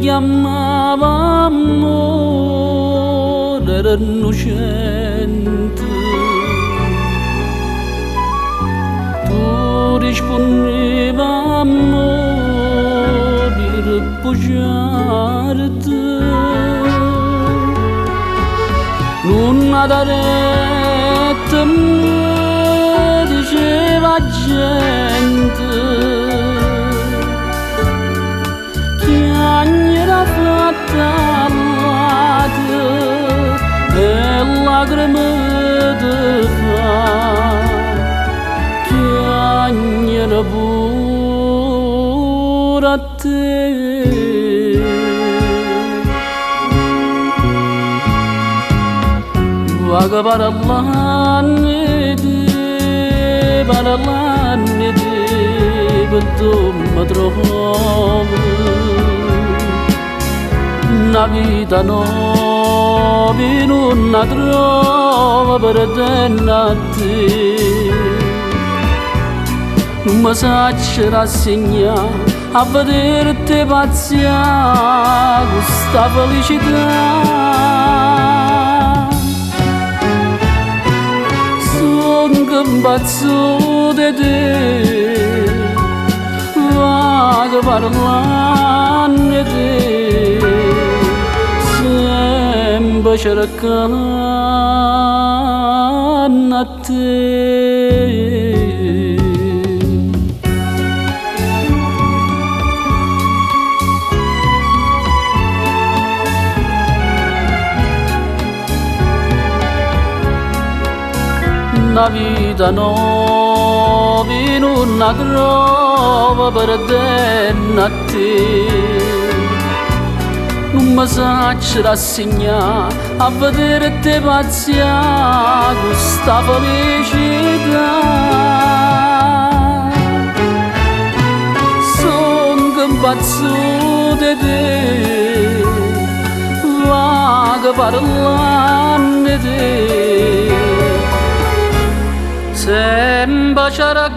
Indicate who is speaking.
Speaker 1: chiamavamo era innocente, tu rispondevamo di ripugiarti, non adarete me diceva gente. Chiagnera fatta amate e lacrime de fa, chiagnera pure a te. Vaga parallane de bentum madrohove. Una vita nuova in una trova per te. Non mi saccio rassegnare a vederti pazziare questa felicità. Sono che impazzo di te, vaga parlando di te, sempre cercando a te. Una vita nuova in una trova per te. Non mi saccio rassegnare a vederti pazziare questa felicità. Sono che impazzo di te, vaga parlando di te, sempre cercando